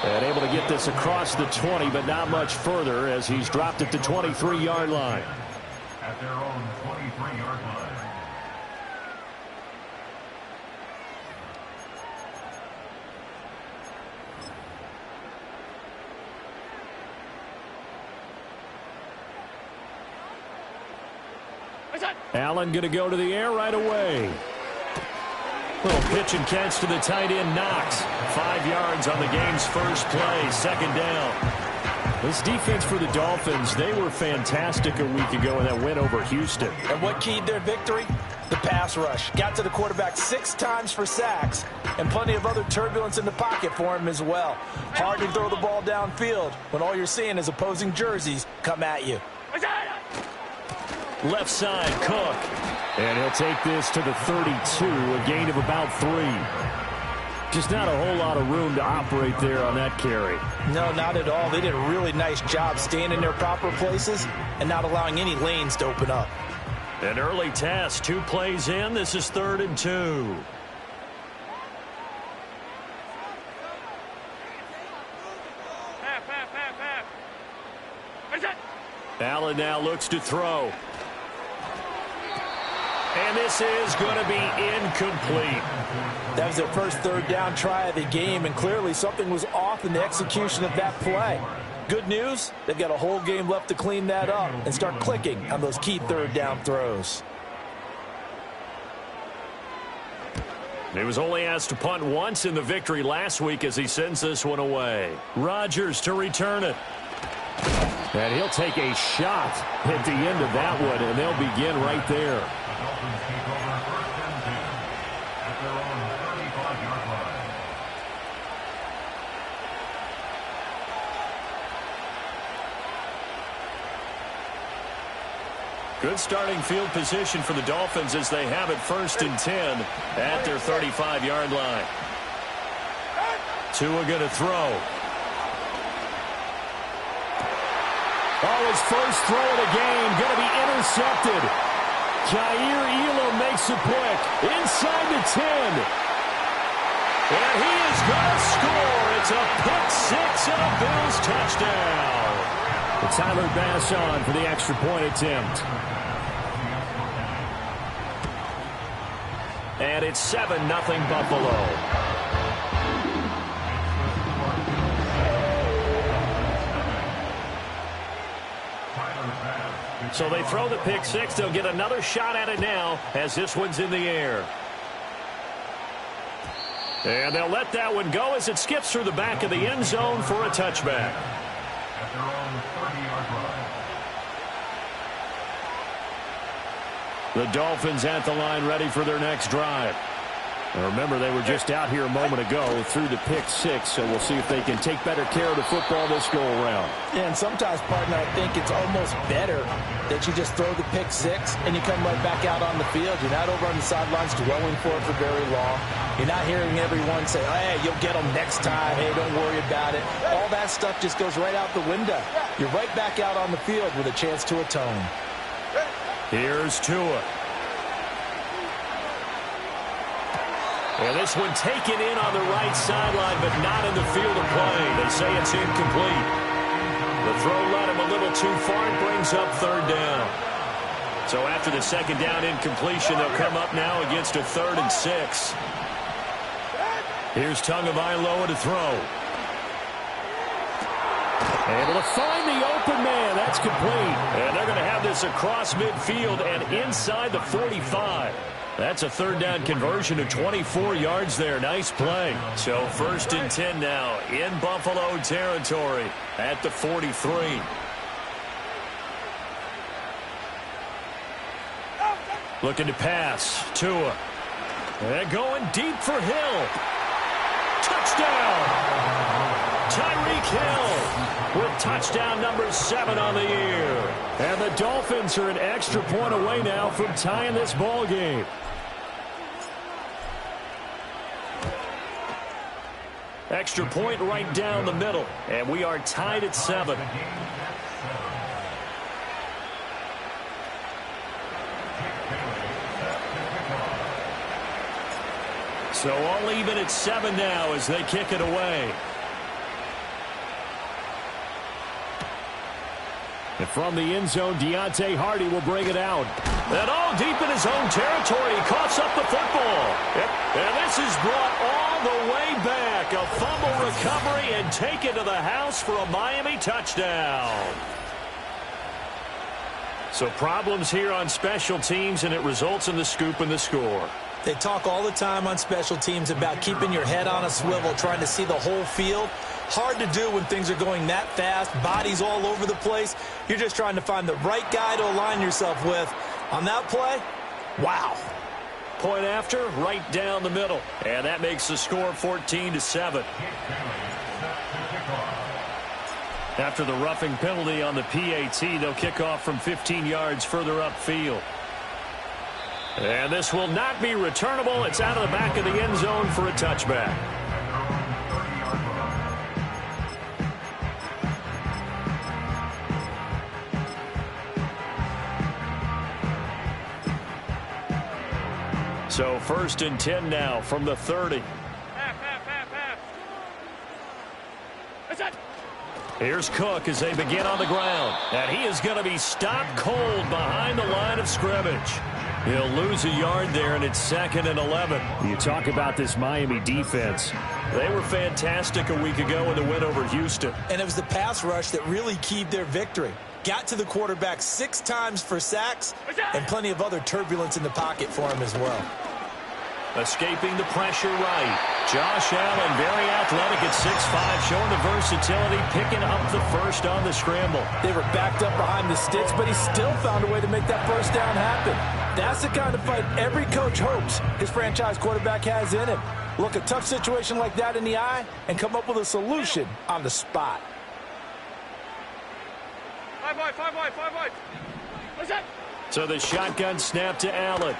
And able to get this across the 20, but not much further as he's dropped at the 23-yard line. At their own 23-yard line. Allen going to go to the air right away. Little pitch and catch to the tight end, Knox. 5 yards on the game's first play, second down. This defense for the Dolphins, they were fantastic a week ago in that win over Houston. And what keyed their victory? The pass rush. Got to the quarterback 6 times for sacks, and plenty of other turbulence in the pocket for him as well. Hard to throw the ball downfield when all you're seeing is opposing jerseys come at you. Left side, Cook. And he'll take this to the 32, a gain of about 3. Just not a whole lot of room to operate there on that carry. No, not at all. They did a really nice job staying in their proper places and not allowing any lanes to open up. An early test, 2 plays in. This is 3rd and 2. Allen now looks to throw. And this is going to be incomplete. That was their first 3rd down try of the game, and clearly something was off in the execution of that play. Good news, they've got a whole game left to clean that up and start clicking on those key 3rd down throws. He was only asked to punt once in the victory last week as he sends this one away. Rodgers to return it. And he'll take a shot at the end of that one, and they'll begin right there. Dolphins take over 1st and 10 at their own 35-yard line. Good starting field position for the Dolphins as they have it 1st and 10 at their 35-yard line. Tua going to throw. Oh, his first throw of the game going to be intercepted. Jair Elam makes a pick inside the 10. And he is going to score. It's a pick 6 and a Bills touchdown. It's Tyler Bass on for the extra point attempt. And it's 7-0 Buffalo. So they throw the pick 6. They'll get another shot at it now as this one's in the air. And they'll let that one go as it skips through the back of the end zone for a touchback. At their own 30-yard line. The Dolphins at the line ready for their next drive. Now remember, they were just out here a moment ago through the pick 6, so we'll see if they can take better care of the football this go-around. Yeah, and sometimes, partner, I think it's almost better that you just throw the pick 6 and you come right back out on the field. You're not over on the sidelines dwelling for it for very long. You're not hearing everyone say, hey, you'll get them next time. Hey, don't worry about it. All that stuff just goes right out the window. You're right back out on the field with a chance to atone. Here's Tua. And this one taken in on the right sideline, but not in the field of play. They say it's incomplete. The throw led him a little too far and brings up 3rd down. So after the 2nd down incompletion, they'll come up now against a 3rd and 6. Here's Tagovailoa to throw. Able to find the open man. That's complete. And they're going to have this across midfield and inside the 45. That's a 3rd down conversion of 24 yards there. Nice play. So 1st and 10 now in Buffalo territory at the 43. Looking to pass. Tua. And going deep for Hill. Touchdown. Tyreek Hill with touchdown number 7 on the year. And the Dolphins are an extra point away now from tying this ball game. Extra point right down the middle. And we are tied at 7. So all even at 7 now as they kick it away. And from the end zone, Deontay Hardy will bring it out. And all deep in his own territory, he coughs up the football. Yep. And this is brought all the way back. A fumble recovery and taken to the house for a Miami touchdown. So problems here on special teams, and it results in the scoop and the score. They talk all the time on special teams about keeping your head on a swivel, trying to see the whole field. Hard to do when things are going that fast, bodies all over the place. You're just trying to find the right guy to align yourself with. On that play, wow. Point after, right down the middle. And that makes the score 14-7. After the roughing penalty on the PAT, they'll kick off from 15 yards further upfield. And this will not be returnable. It's out of the back of the end zone for a touchback. So 1st and 10 now from the 30. Here's Cook as they begin on the ground. And he is going to be stopped cold behind the line of scrimmage. He'll lose a yard there, and it's 2nd and 11. You talk about this Miami defense. They were fantastic a week ago in the win over Houston. And it was the pass rush that really keyed their victory. Got to the quarterback 6 times for sacks, and plenty of other turbulence in the pocket for him as well. Escaping the pressure right. Josh Allen, very athletic at 6'5", showing the versatility, picking up the first on the scramble. They were backed up behind the sticks, but he still found a way to make that first down happen. That's the kind of fight every coach hopes his franchise quarterback has in him. Look a tough situation like that in the eye and come up with a solution on the spot. 5 wide. What's that? So the shotgun snap to Allen.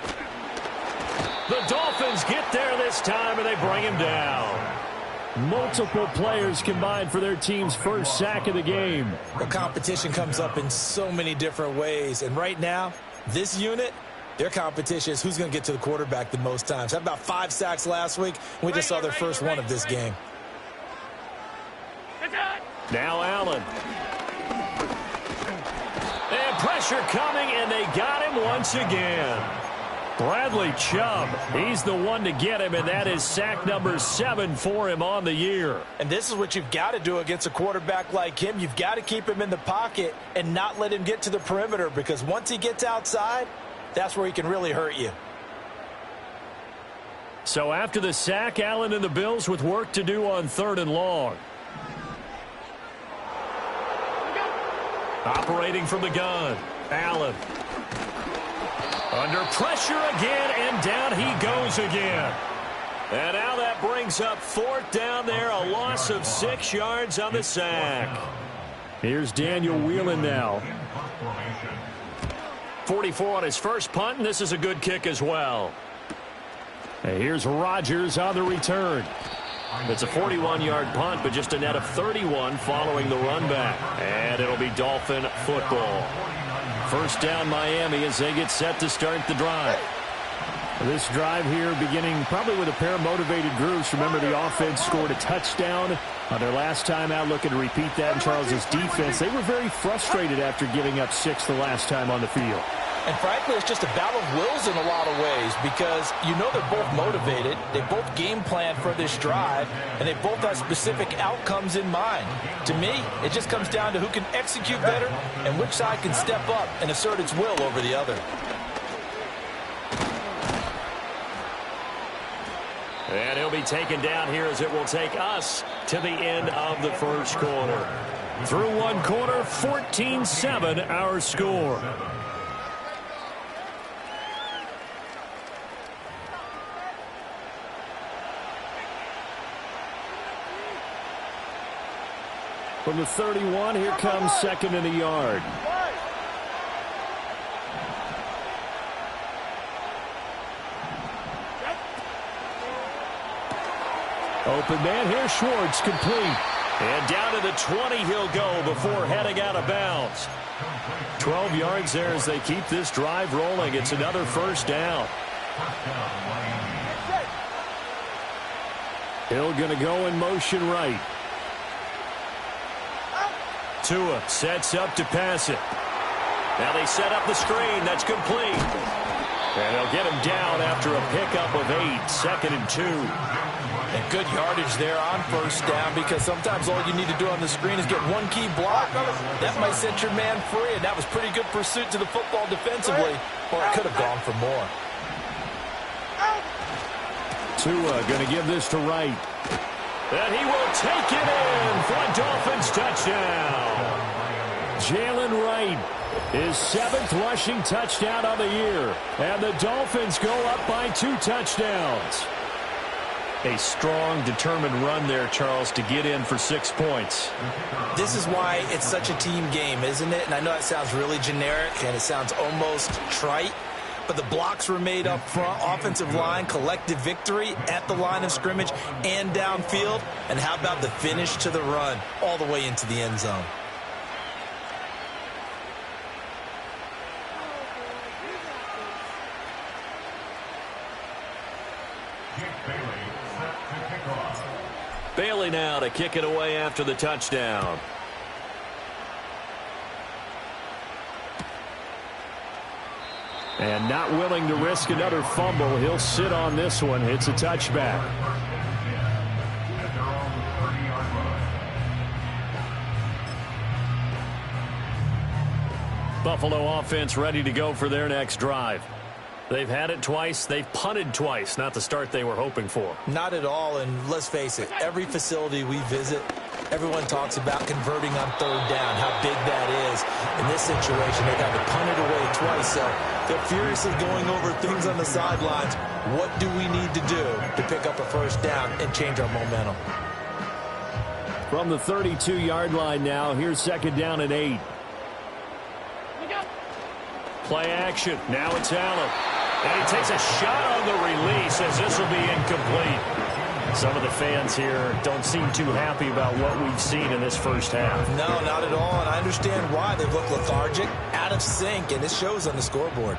The Dolphins get there this time, and they bring him down. Multiple players combined for their team's first sack of the game. Well, competition comes up in so many different ways, and right now, this unit, their competition is who's going to get to the quarterback the most times. Had about 5 sacks last week, and we just saw their first one of this game. Now Allen. And pressure coming, and they got him once again. Bradley Chubb, he's the one to get him, and that is sack number 7 for him on the year. And this is what you've got to do against a quarterback like him. You've got to keep him in the pocket and not let him get to the perimeter, because once he gets outside, that's where he can really hurt you. So after the sack, Allen and the Bills with work to do on 3rd and long. Operating from the gun, Allen. Under pressure again, and down he goes again. And now that brings up 4th down there, a loss of 6 yards on the sack. Here's Daniel Whelan now. 44 on his first punt, and this is a good kick as well. And here's Rodgers on the return. It's a 41-yard punt, but just a net of 31 following the run back. And it'll be Dolphin football. First down Miami as they get set to start the drive. This drive here beginning probably with a pair of motivated groups. Remember, the offense scored a touchdown on their last time out. Looking to repeat that in Charles's defense. They were very frustrated after giving up 6 the last time on the field. And frankly, it's just a battle of wills in a lot of ways, because you know they're both motivated. They both game plan for this drive, and they both have specific outcomes in mind. To me, it just comes down to who can execute better and which side can step up and assert its will over the other. And he'll be taken down here as it will take us to the end of the first quarter. Through one quarter, 14-7 our score. From the 31, here comes 2nd and a yard. Open man here, Schwartz, complete. And down to the 20 he'll go before heading out of bounds. 12 yards there as they keep this drive rolling. It's another first down. Hill going to go in motion right. Tua sets up to pass it. Now they set up the screen. That's complete. And they'll get him down after a pickup of 8, 2nd and 2. And good yardage there on first down, because sometimes all you need to do on the screen is get one key block. That might set your man free, and that was pretty good pursuit to the football defensively, or it could have gone for more. Tua going to give this to Wright. And he will take it in for a Dolphins touchdown. Jalen Wright, his 7th rushing touchdown of the year. And the Dolphins go up by 2 touchdowns. A strong, determined run there, Charles, to get in for 6 points. This is why it's such a team game, isn't it? And I know it sounds really generic and it sounds almost trite, but the blocks were made up front, offensive line, collective victory at the line of scrimmage and downfield. And how about the finish to the run all the way into the end zone? Bailey now to kick it away after the touchdown. And not willing to risk another fumble, he'll sit on this one. It's a touchback. Buffalo offense ready to go for their next drive. They've had it twice. They've punted twice. Not the start they were hoping for. Not at all, and let's face it, every facility we visit, everyone talks about converting on 3rd down, how big that is. In this situation, they've had to punt it away twice, so they're furiously going over things on the sidelines. What do we need to do to pick up a 1st down and change our momentum? From the 32-yard line now, here's 2nd down and 8. Play action. Now it's Allen. And he takes a shot on the release as this will be incomplete. Some of the fans here don't seem too happy about what we've seen in this first half. No, not at all, and I understand why. They look lethargic, out of sync, and it shows on the scoreboard.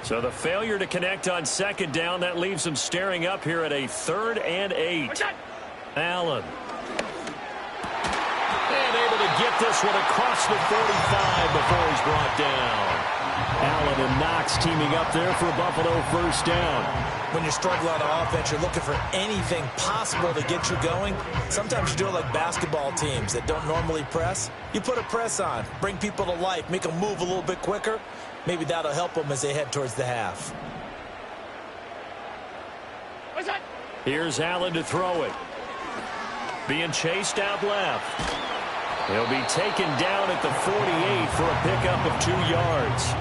So the failure to connect on 2nd down, that leaves them staring up here at a 3rd and 8. Allen. And able to get this one across the 45 before he's brought down. Allen and Knox teaming up there for a Buffalo 1st down. When you're struggling on offense, you're looking for anything possible to get you going. Sometimes you do it like basketball teams that don't normally press. You put a press on, bring people to life, make them move a little bit quicker. Maybe that'll help them as they head towards the half. Here's Allen to throw it. Being chased out left. He'll be taken down at the 48 for a pickup of 2 yards.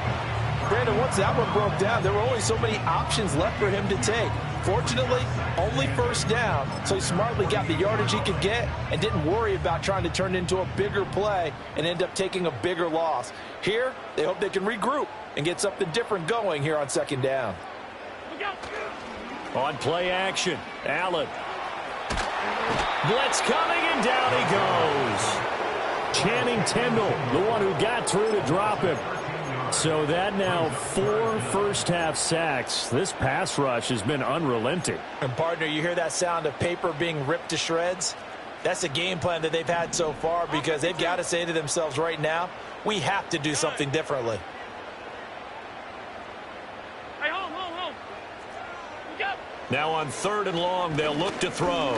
Brandon, once that one broke down, there were only so many options left for him to take. Fortunately, only 1st down, so he smartly got the yardage he could get and didn't worry about trying to turn it into a bigger play and end up taking a bigger loss. Here, they hope they can regroup and get something different going here on 2nd down. On play action, Allen. Blitz coming, and down he goes. Channing Tindall, the one who got through to drop him. So that now 4 first-half sacks. This pass rush has been unrelenting. And, partner, you hear that sound of paper being ripped to shreds? That's the game plan that they've had so far, because they've got to say to themselves right now, we have to do something differently. Hey, home. Now on 3rd and long, they'll look to throw.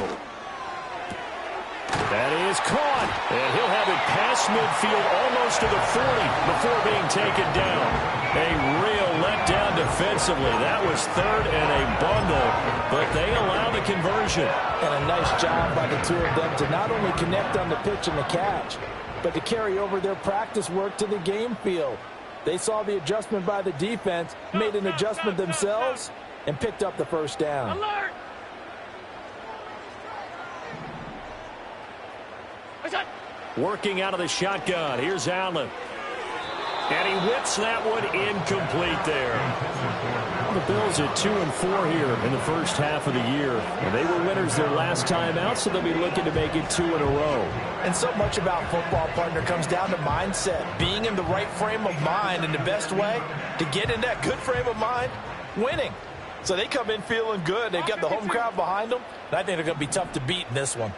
That is caught, and he'll have it past midfield almost to the 40 before being taken down. A real letdown defensively. That was 3rd and a bundle, but they allow the conversion. And a nice job by the 2 of them to not only connect on the pitch and the catch, but to carry over their practice work to the game field. They saw the adjustment by the defense, made an adjustment themselves, and picked up the 1st down. Alert! Working out of the shotgun. Here's Allen. And he whips that one incomplete there. The Bills at 2-4 here in the first half of the year. And they were winners their last time out, so they'll be looking to make it 2 in a row. And so much about football, partner, comes down to mindset. Being in the right frame of mind, and the best way to get in that good frame of mind, winning. So they come in feeling good. They've got the home crowd behind them. And I think they're going to be tough to beat in this one.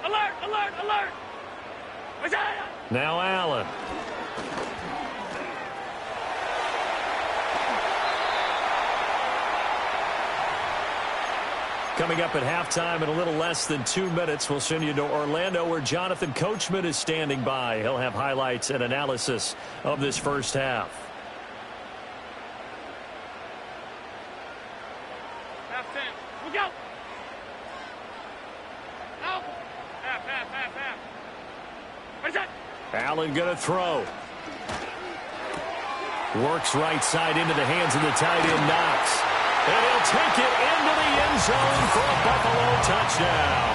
Alert! alert, alert! Now Allen. Coming up at halftime in a little less than 2 minutes, we'll send you to Orlando where Jonathan Coachman is standing by. He'll have highlights and analysis of this first half. Half 10. Look out! Out! Half. What is that? Allen going to throw. Works right side into the hands of the tight end, Knox. And he'll take it into the end zone for a Buffalo touchdown.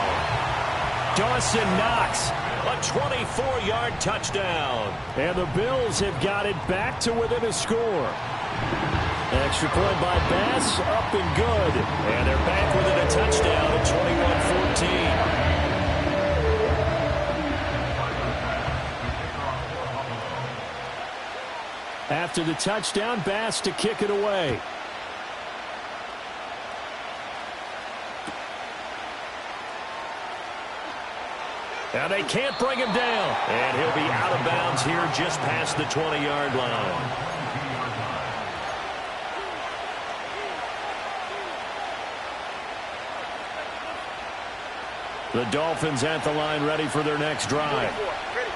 Dawson Knox, a 24-yard touchdown. And the Bills have got it back to within a score. Extra point by Bass, up and good. And they're back within a touchdown at 21-14. After the touchdown, Bass to kick it away. Now they can't bring him down. And he'll be out of bounds here just past the 20-yard line. The Dolphins at the line ready for their next drive.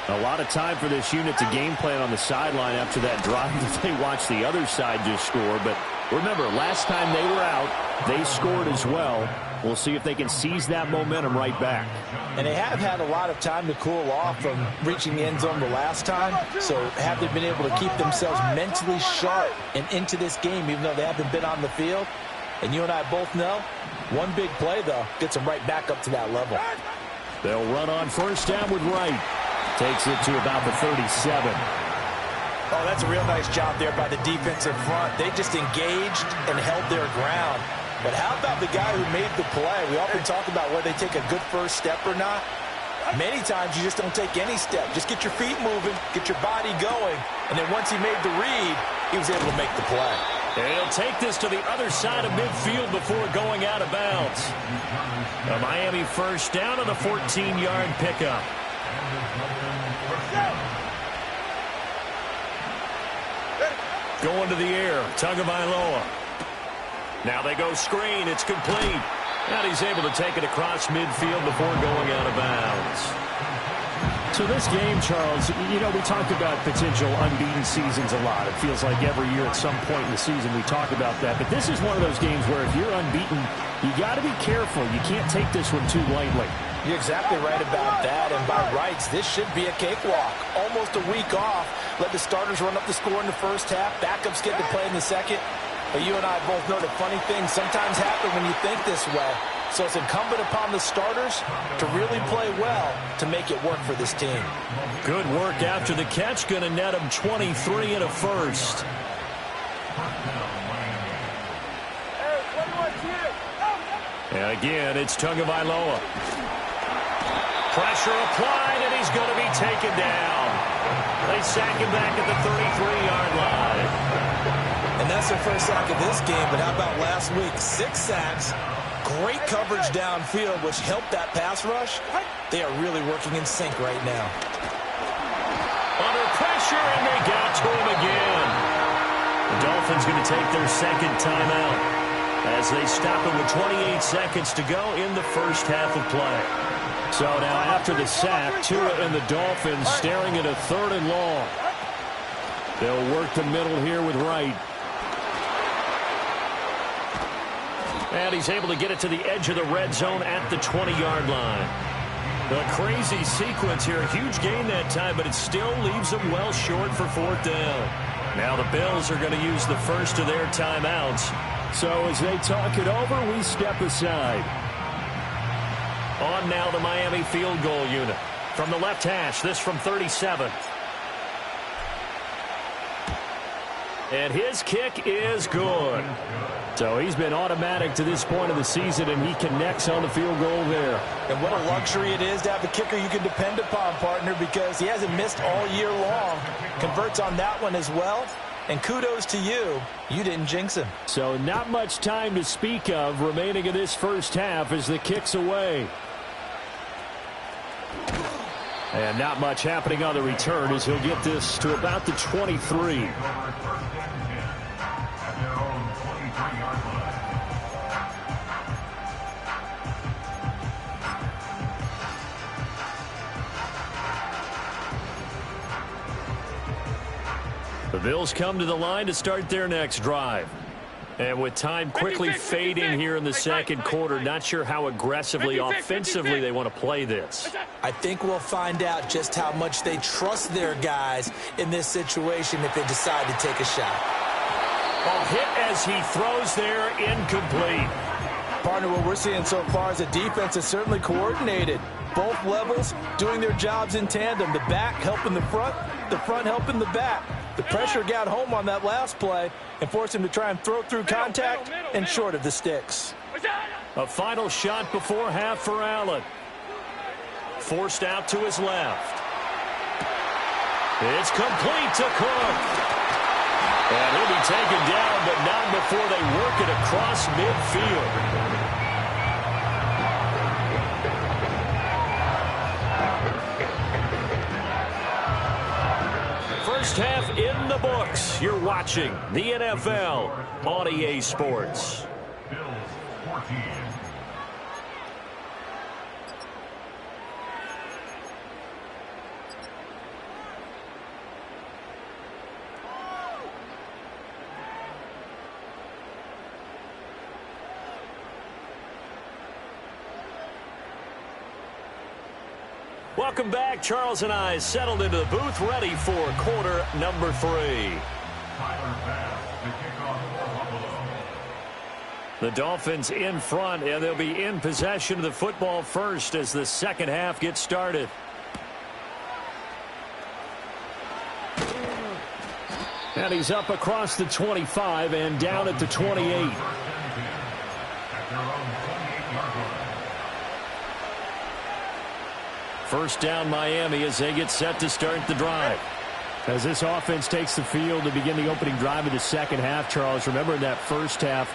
A lot of time for this unit to game plan on the sideline after that drive that they watched the other side just score. But remember, last time they were out, they scored as well. We'll see if they can seize that momentum right back. And they have had a lot of time to cool off from reaching the end zone the last time. So have they been able to keep themselves mentally sharp and into this game even though they haven't been on the field? And you and I both know, one big play, though, gets them right back up to that level. They'll run on first down with Wright. Takes it to about the 37. Oh, that's a real nice job there by the defensive front. They just engaged and held their ground. But how about the guy who made the play? We often talk about whether they take a good first step or not. Many times you just don't take any step. Just get your feet moving, get your body going. And then once he made the read, he was able to make the play. And he'll take this to the other side of midfield before going out of bounds. A Miami first down on the 14-yard pickup. Going to the air, Tagovailoa. Now they go screen, it's complete. And he's able to take it across midfield before going out of bounds. So this game, Charles, you know, we talked about potential unbeaten seasons a lot. It feels like every year at some point in the season we talk about that. But this is one of those games where if you're unbeaten, you got to be careful. You can't take this one too lightly. You're exactly right about that. And by rights, this should be a cakewalk. Almost a week off. Let the starters run up the score in the first half. Backups get to play in the second. But you and I both know that funny things sometimes happen when you think this way. So it's incumbent upon the starters to really play well to make it work for this team. Good work after the catch. Going to net him 23 and a first. And again, it's Tagovailoa. Pressure applied, and he's going to be taken down. They sack him back at the 33-yard line. And that's their first sack of this game, but how about last week? 6 sacks, great coverage downfield, which helped that pass rush. They are really working in sync right now. Under pressure, and they got to him again. The Dolphins going to take their second timeout as they stop it with 28 seconds to go in the first half of play. So now after the sack, Tua and the Dolphins staring at a 3rd and long. They'll work the middle here with Wright. And he's able to get it to the edge of the red zone at the 20-yard line. A crazy sequence here. A huge gain that time, but it still leaves them well short for 4th down. Now the Bills are going to use the first of their timeouts. So as they talk it over, we step aside. On now the Miami field goal unit. From the left hash, this from 37. And his kick is good. So he's been automatic to this point of the season, and he connects on the field goal there. And what a luxury it is to have a kicker you can depend upon, partner, because he hasn't missed all year long. Converts on that one as well. And kudos to you. You didn't jinx him. So not much time to speak of remaining in this first half as the kick's away. And not much happening on the return as he'll get this to about the 23. The Bills come to the line to start their next drive. And with time quickly fading here in the second quarter, not sure how aggressively, offensively they want to play this. I think we'll find out just how much they trust their guys in this situation if they decide to take a shot. Ball hit as he throws there, incomplete. Partner, what we're seeing so far is the defense is certainly coordinated. Both levels doing their jobs in tandem. The back helping the front helping the back. The pressure got home on that last play and forced him to try and throw through contact and short of the sticks. A final shot before half for Allen. Forced out to his left. It's complete to Cook. And he'll be taken down, but not before they work it across midfield. First half in the books. You're watching the NFL on EA Sports. Bills 14. Welcome back. Charles and I settled into the booth, ready for quarter number 3. Tyler Bass to kick off for Buffalo. The Dolphins in front, and they'll be in possession of the football first as the second half gets started. And he's up across the 25 and down at the 28. At their own 28-yard line. First down Miami as they get set to start the drive. As this offense takes the field to begin the opening drive of the second half, Charles, remember in that first half,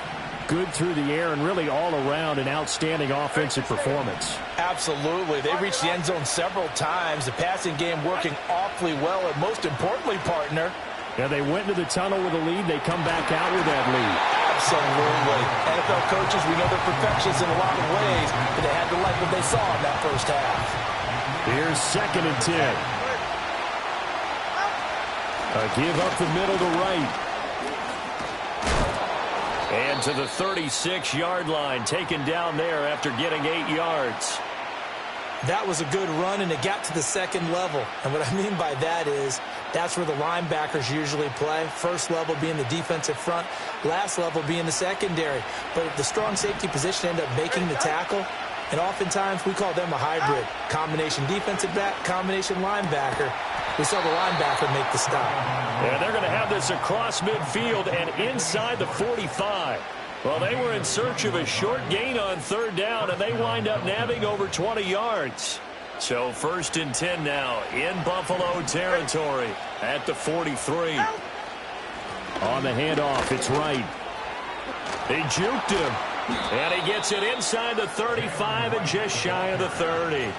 good through the air and really all around an outstanding offensive performance. Absolutely. They reached the end zone several times. The passing game working awfully well, and most importantly, partner, Yeah, they went into the tunnel with a lead. They come back out with that lead. absolutely. NFL coaches, we know they're perfectionists in a lot of ways, but they had to like what they saw in that first half. Here's 2nd and 10. A give up the middle to right. And to the 36-yard line, taken down there after getting 8 yards. That was a good run, and it got to the second level. And what I mean by that is that's where the linebackers usually play. First level being the defensive front, last level being the secondary. But the strong safety position ended up making the tackle, and oftentimes we call them a hybrid. Combination defensive back, combination linebacker. We saw the linebacker make the stop. And they're going to have this across midfield and inside the 45. Well, they were in search of a short gain on third down, and they wind up nabbing over 20 yards. So 1st and 10 now in Buffalo territory at the 43. On the handoff, it's right. They juked him, and he gets it inside the 35 and just shy of the 30.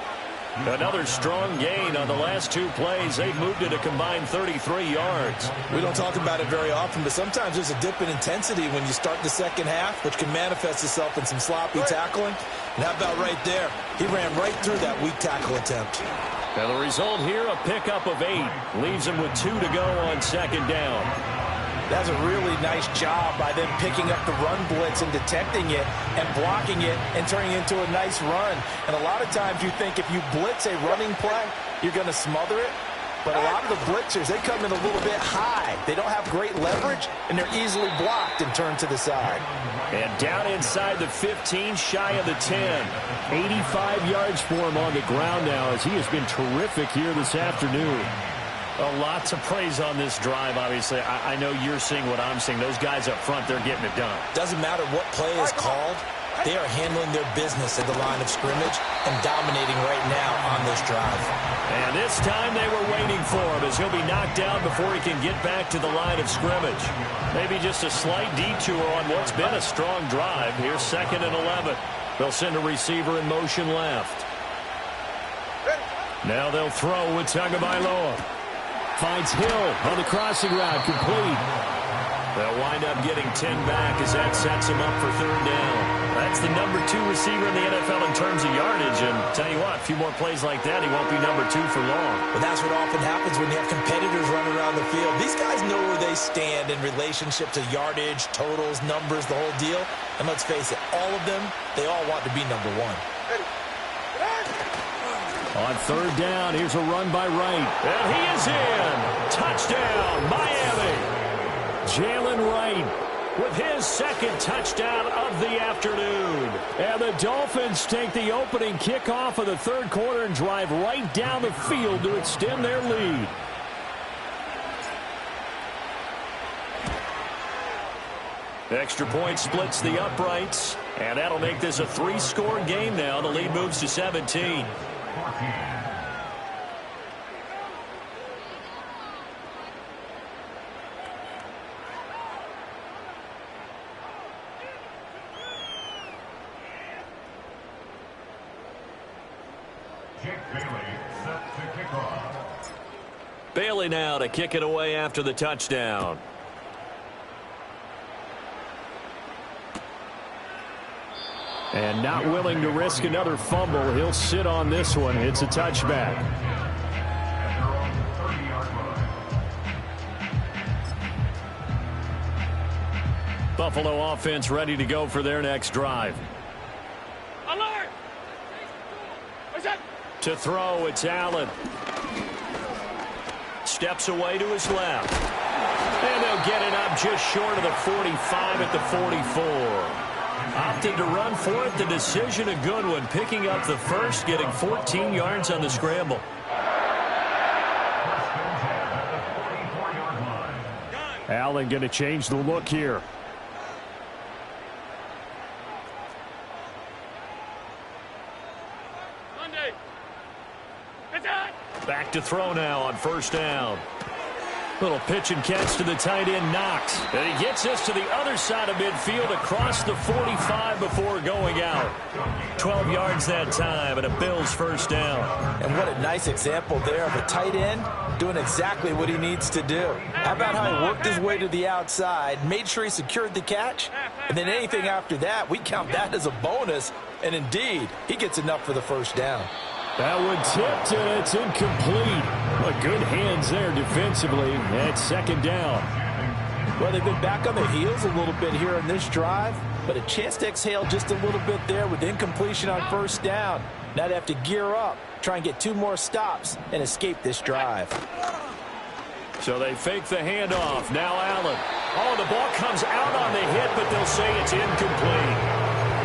Another strong gain on the last 2 plays. They've moved it a combined 33 yards. We don't talk about it very often, but sometimes there's a dip in intensity when you start the second half, which can manifest itself in some sloppy tackling. And how about right there? He ran right through that weak tackle attempt. Now the result here, a pickup of 8. Leaves him with 2 to go on 2nd down. That's a really nice job by them picking up the run blitz and detecting it and blocking it and turning it into a nice run. And a lot of times you think if you blitz a running play, you're going to smother it. But a lot of the blitzers, they come in a little bit high. They don't have great leverage, and they're easily blocked and turned to the side. And down inside the 15, shy of the 10. 85 yards for him on the ground now as he has been terrific here this afternoon. Well, lots of praise on this drive, obviously. I know you're seeing what I'm seeing. Those guys up front, they're getting it done. Doesn't matter what play is called. They are handling their business at the line of scrimmage and dominating right now on this drive. And this time they were waiting for him as he'll be knocked down before he can get back to the line of scrimmage. Maybe just a slight detour on what's been a strong drive. Here's 2nd and 11. They'll send a receiver in motion left. Now they'll throw with Tagovailoa. Finds Hill on the crossing route, complete. They'll wind up getting 10 back as that sets him up for third down. That's the number 2 receiver in the NFL in terms of yardage. And tell you what, a few more plays like that, he won't be number 2 for long. But that's what often happens when you have competitors running around the field. These guys know where they stand in relationship to yardage, totals, numbers, the whole deal. And let's face it, all of them, they all want to be number 1. On third down, here's a run by Wright. And he is in. Touchdown, Miami. Jalen Wright with his second touchdown of the afternoon. And the Dolphins take the opening kickoff of the third quarter and drive right down the field to extend their lead. Extra point splits the uprights, and that'll make this a 3-score game now. The lead moves to 17. Jake Bailey set to kick off. Bailey now to kick it away after the touchdown. And not willing to risk another fumble, he'll sit on this one. It's a touchback. At their own 30-yard line. Buffalo offense ready to go for their next drive. Alert! What's that? To throw, it's Allen. Steps away to his left. And they'll get it up just short of the 45 at the 44. Opted to run for it. The decision a good one. Picking up the first, getting 14 yards on the scramble. Allen going to change the look here. Monday. It's on. Back to throw now on first down. Little pitch and catch to the tight end, Knox. And he gets this to the other side of midfield across the 45 before going out. 12 yards that time and a Bills first down. And what a nice example there of a tight end doing exactly what he needs to do. How about how he worked his way to the outside, made sure he secured the catch, and then anything after that, we count that as a bonus. And indeed, he gets enough for the first down. That one tipped, and it's incomplete. But good hands there defensively. And second down. Well, they've been back on their heels a little bit here in this drive, but a chance to exhale just a little bit there with incompletion on first down. Now they have to gear up, try and get 2 more stops, and escape this drive. So they fake the handoff. Now Allen. Oh, the ball comes out on the hit, but they'll say it's incomplete.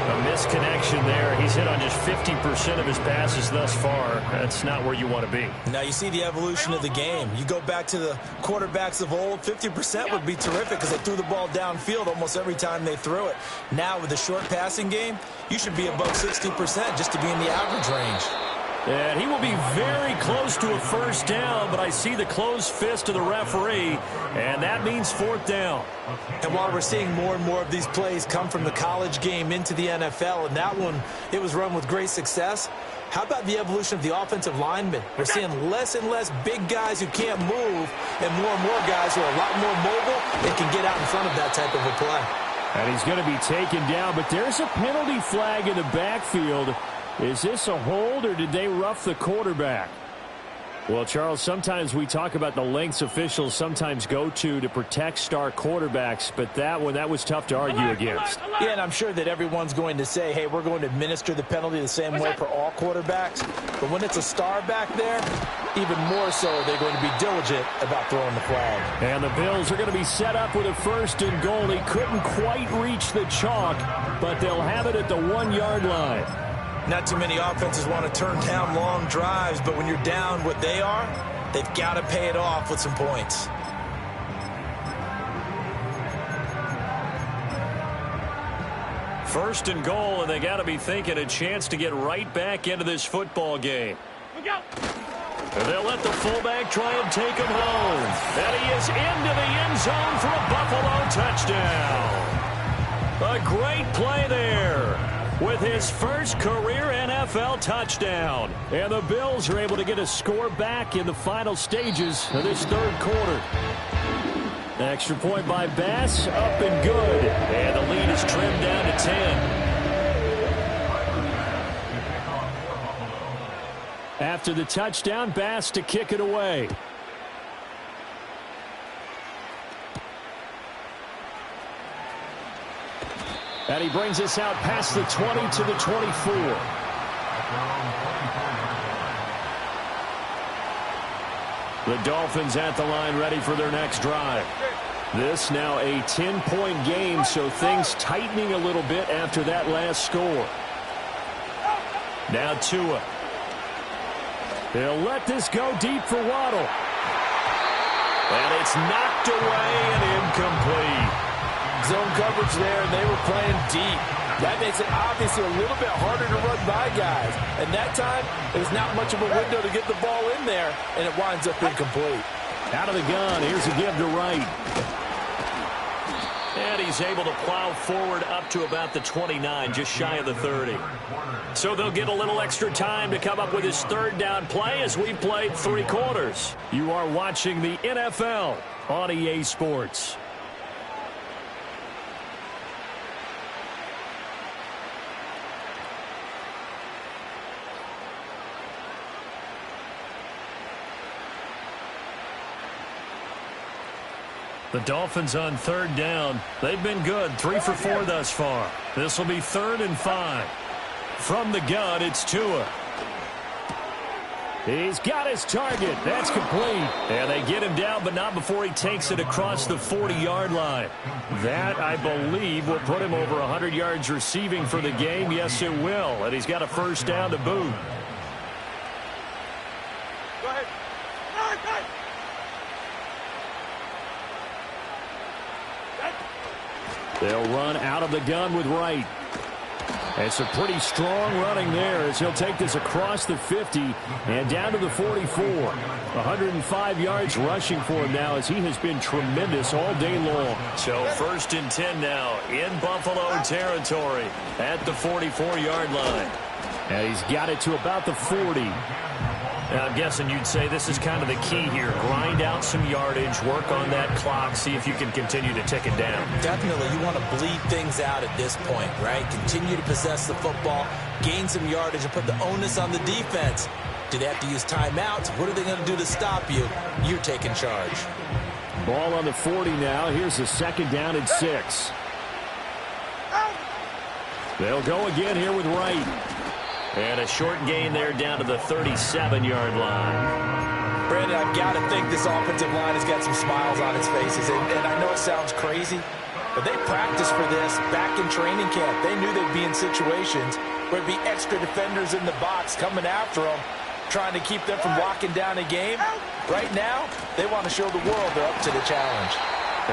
A misconnection there. He's hit on just 50% of his passes thus far. That's not where you want to be. Now you see the evolution of the game. You go back to the quarterbacks of old, 50% would be terrific because they threw the ball downfield almost every time they threw it. Now with the short passing game, you should be above 60% just to be in the average range. And he will be very close to a first down, but I see the closed fist of the referee, and that means fourth down. And while we're seeing more and more of these plays come from the college game into the NFL, and that one, it was run with great success, how about the evolution of the offensive linemen? We're seeing less and less big guys who can't move and more guys who are a lot more mobile and can get out in front of that type of a play. And he's going to be taken down, but there's a penalty flag in the backfield. Is this a hold, or did they rough the quarterback? Well, Charles, sometimes we talk about the lengths officials sometimes go to protect star quarterbacks, but that one, that was tough to argue against. Yeah, and I'm sure that everyone's going to say, hey, we're going to administer the penalty the same way for all quarterbacks. But when it's a star back there, even more so they're going to be diligent about throwing the flag. And the Bills are going to be set up with a first and goal. He couldn't quite reach the chalk, but they'll have it at the 1-yard line. Not too many offenses want to turn down long drives, but when you're down what they are, they've got to pay it off with some points. First and goal, and they got to be thinking a chance to get right back into this football game. Look out! And they'll let the fullback try and take him home. And he is into the end zone for a Buffalo touchdown. A great play there with his first career NFL NFL touchdown. And the Bills are able to get a score back in the final stages of this third quarter. Extra point by Bass, up and good. And the lead is trimmed down to 10. After the touchdown, Bass to kick it away. And he brings us out past the 20 to the 24. The Dolphins at the line ready for their next drive. This now a 10-point game, so things tightening a little bit after that last score. Now Tua. They'll let this go deep for Waddle. And it's knocked away and incomplete. Zone coverage there, and they were playing deep. That makes it obviously a little bit harder to run by guys. And that time, it was not much of a window to get the ball in there, and it winds up incomplete. Out of the gun, here's a give to Wright. And he's able to plow forward up to about the 29, just shy of the 30. So they'll get a little extra time to come up with his third down play as we played 3 quarters. You are watching the NFL on EA Sports. The Dolphins on third down. They've been good, 3 for 4 thus far. This will be 3rd and 5. From the gun, it's Tua. He's got his target. That's complete. And they get him down, but not before he takes it across the 40-yard line. That, I believe, will put him over 100 yards receiving for the game. Yes, it will. And he's got a first down to boot. Go ahead. They'll run out of the gun with Wright. It's a pretty strong running there as he'll take this across the 50 and down to the 44. 105 yards rushing for him now as he has been tremendous all day long. So 1st and 10 now in Buffalo territory at the 44-yard line. And he's got it to about the 40. Now, I'm guessing you'd say this is kind of the key here. Grind out some yardage, work on that clock, see if you can continue to tick it down. Definitely, you want to bleed things out at this point, right? Continue to possess the football, gain some yardage, and put the onus on the defense. Do they have to use timeouts? What are they going to do to stop you? You're taking charge. Ball on the 40 now. Here's the 2nd down and 6. They'll go again here with Wright. And a short gain there down to the 37-yard line. Brandon, I've got to think this offensive line has got some smiles on its faces. And I know it sounds crazy, but they practiced for this back in training camp. They knew they'd be in situations where there'd be extra defenders in the box coming after them, trying to keep them from locking down a game. Right now, they want to show the world they're up to the challenge.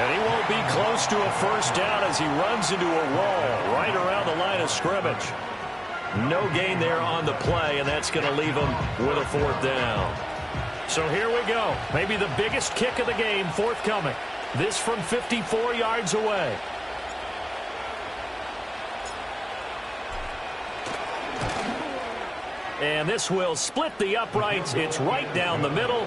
And he won't be close to a first down as he runs into a wall right around the line of scrimmage. No gain there on the play, and that's going to leave him with a 4th down. So here we go. Maybe the biggest kick of the game forthcoming. This from 54 yards away. And this will split the uprights. It's right down the middle.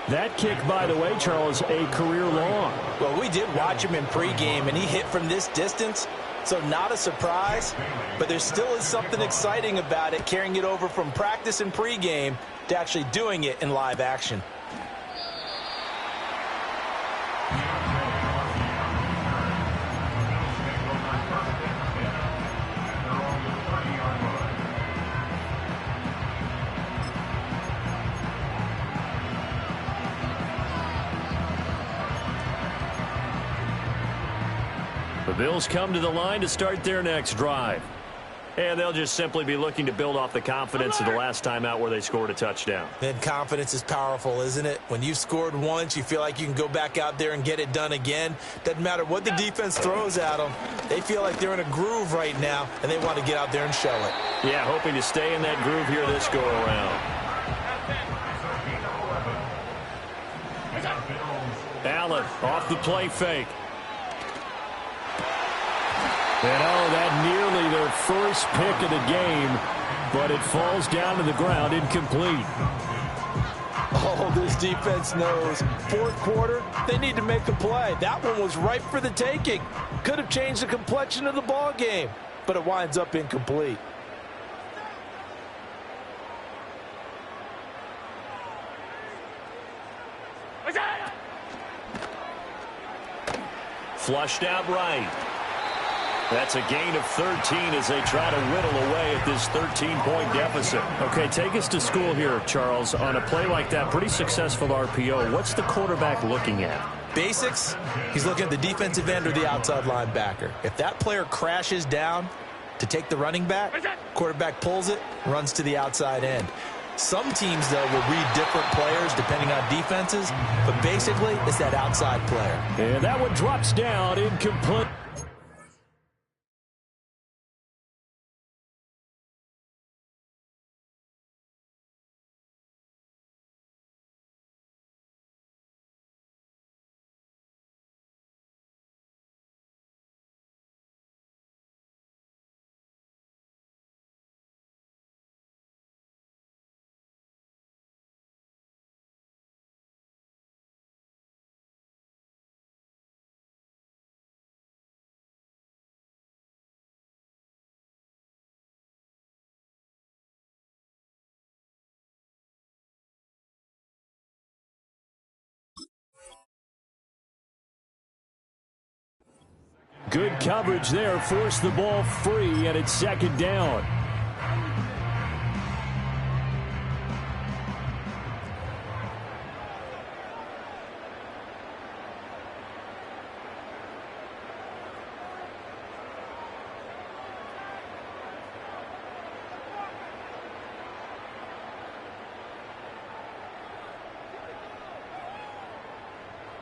That kick, by the way, Charles, a career long. Well, we did watch him in pregame, and he hit from this distance. So not a surprise, but there still is something exciting about it, carrying it over from practice and pregame to actually doing it in live action. The Bills come to the line to start their next drive. And they'll just simply be looking to build off the confidence of the last time out where they scored a touchdown. And confidence is powerful, isn't it? When you've scored once, you feel like you can go back out there and get it done again. Doesn't matter what the defense throws at them. They feel like they're in a groove right now, and they want to get out there and show it. Yeah, hoping to stay in that groove here this go-around. Allen off the play fake. And, oh, that nearly their first pick of the game. but it falls down to the ground incomplete. Oh, this defense knows. Fourth quarter, they need to make a play. That one was ripe for the taking. Could have changed the complexion of the ball game, but it winds up incomplete. Flushed out right. That's a gain of 13 as they try to whittle away at this 13-point deficit. Okay, take us to school here, Charles. On a play like that, pretty successful RPO. What's the quarterback looking at? Basics, he's looking at the defensive end or the outside linebacker. If that player crashes down to take the running back, quarterback pulls it, runs to the outside end. Some teams, though, will read different players depending on defenses, but basically it's that outside player. And that one drops down, incomplete. Good coverage there. Forced the ball free, and it's second down.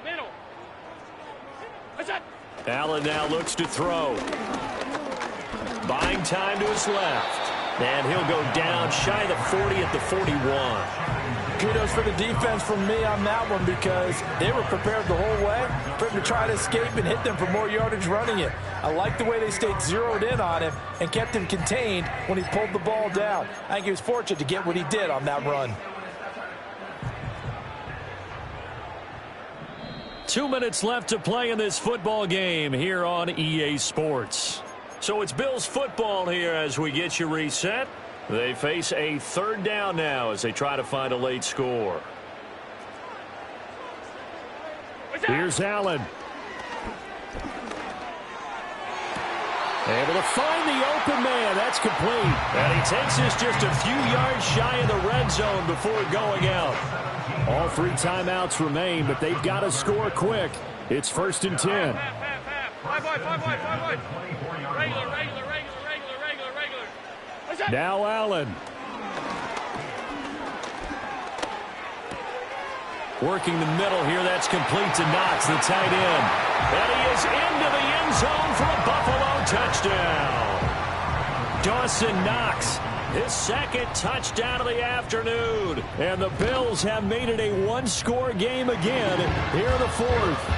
Middle. What's that? Allen now looks to throw. Buying time to his left. And he'll go down shy of the 40 at the 41. Kudos for the defense from me on that one because they were prepared the whole way for him to try to escape and hit them for more yardage running it. I like the way they stayed zeroed in on him and kept him contained when he pulled the ball down. I think he was fortunate to get what he did on that run. 2 minutes left to play in this football game here on EA Sports. So it's Bills football here as we get you reset. They face a third down now as they try to find a late score. Here's Allen. Able to find the open man. That's complete. And he takes this just a few yards shy of the red zone before going out. All 3 timeouts remain, but they've got to score quick. It's 1st and 10. Five wide. Regular. What's that? Now Allen. Working the middle here. That's complete to Knox, the tight end. And he is into the end zone for a Buffalo touchdown. Dawson Knox, His second touchdown of the afternoon. and the Bills have made it a one-score game again here in the fourth.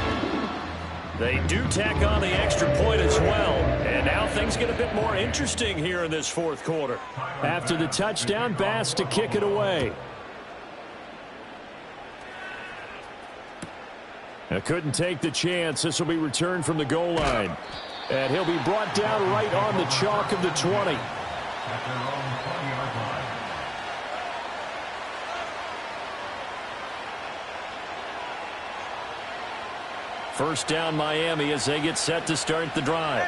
They do tack on the extra point as well. And now things get a bit more interesting here in this fourth quarter. After the touchdown, Bass to kick it away. Couldn't take the chance. This will be returned from the goal line. And he'll be brought down right on the chalk of the 20. At their own 20-yard line. First down Miami as they get set to start the drive.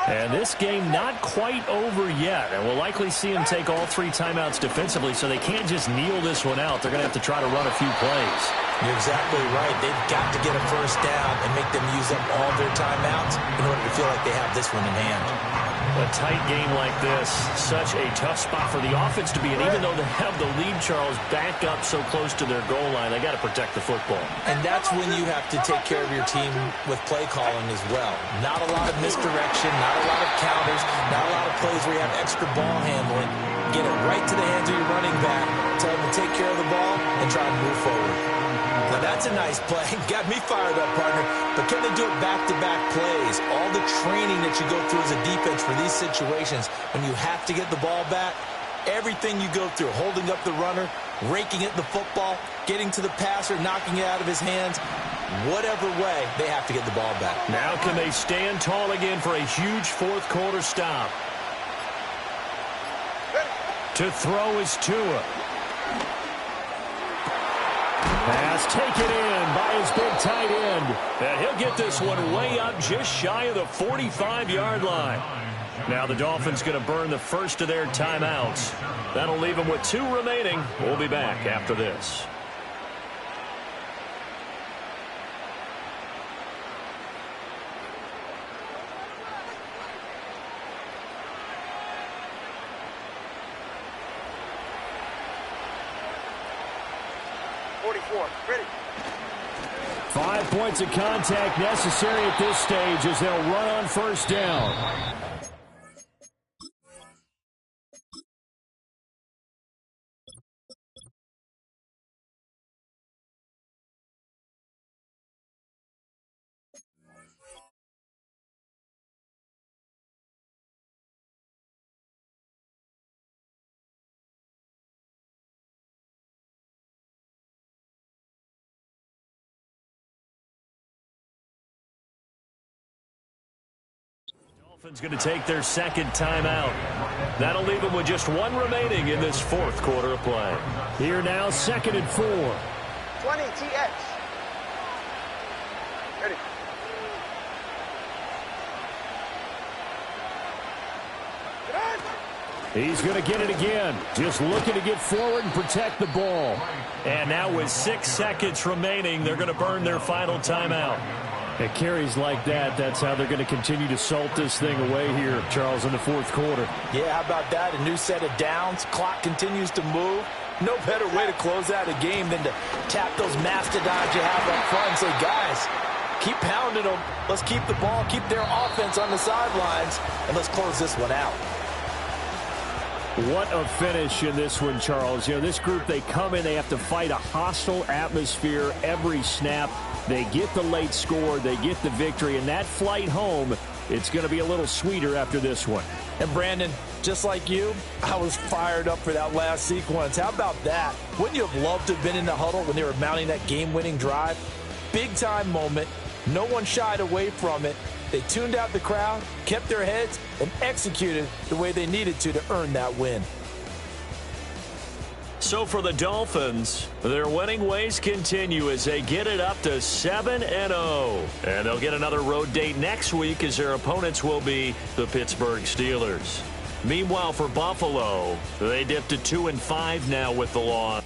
And this game not quite over yet. And we'll likely see them take all 3 timeouts defensively, so they can't just kneel this one out. They're going to have to try to run a few plays. You're exactly right. They've got to get a first down and make them use up all their timeouts in order to feel like they have this one in hand. A tight game like this, such a tough spot for the offense to be in. Even though they have the lead, Charles, back up so close to their goal line, they got to protect the football. And that's when you have to take care of your team with play calling as well. Not a lot of misdirection, not a lot of counters, not a lot of plays where you have extra ball handling. Get it right to the hands of your running back, tell them to take care of the ball, and try to move forward. Now that's a nice play. Got me fired up, partner. But can they do it back-to-back plays? All the training that you go through as a defense for these situations, when you have to get the ball back, Everything you go through, holding up the runner, raking at the football, getting to the passer, knocking it out of his hands, whatever way, they have to get the ball back. Now can they stand tall again for a huge fourth quarter stop? To throw is Tua. Pass taken in by his big tight end. And he'll get this one way up just shy of the 45-yard line. Now the Dolphins going to burn the first of their timeouts. That'll leave them with 2 remaining. We'll be back after this. Ready. 5 points of contact necessary at this stage as they'll run on first down. Dolphins going to take their second timeout. That'll leave them with just 1 remaining in this fourth quarter of play. Here now, 2nd and 4. 20 TX. Ready. He's going to get it again. Just looking to get forward and protect the ball. And now with 6 seconds remaining, they're going to burn their final timeout. At carries like that, that's how they're going to continue to salt this thing away here, Charles, in the fourth quarter. Yeah, how about that? A new set of downs. Clock continues to move. No better way to close out a game than to tap those mastodons you have up front and say, guys, keep pounding them. Let's keep the ball, keep their offense on the sidelines, and let's close this one out. What a finish in this one, Charles. You know, this group, they come in, they have to fight a hostile atmosphere every snap. They get the late score, they get the victory, and that flight home, it's going to be a little sweeter after this one. And Brandon, just like you, I was fired up for that last sequence. How about that? Wouldn't you have loved to have been in the huddle when they were mounting that game-winning drive? Big-time moment. No one shied away from it. They tuned out the crowd, kept their heads, and executed the way they needed to earn that win. So for the Dolphins, their winning ways continue as they get it up to 7-0. And they'll get another road date next week as their opponents will be the Pittsburgh Steelers. Meanwhile, for Buffalo, they dipped to 2-5 now with the loss.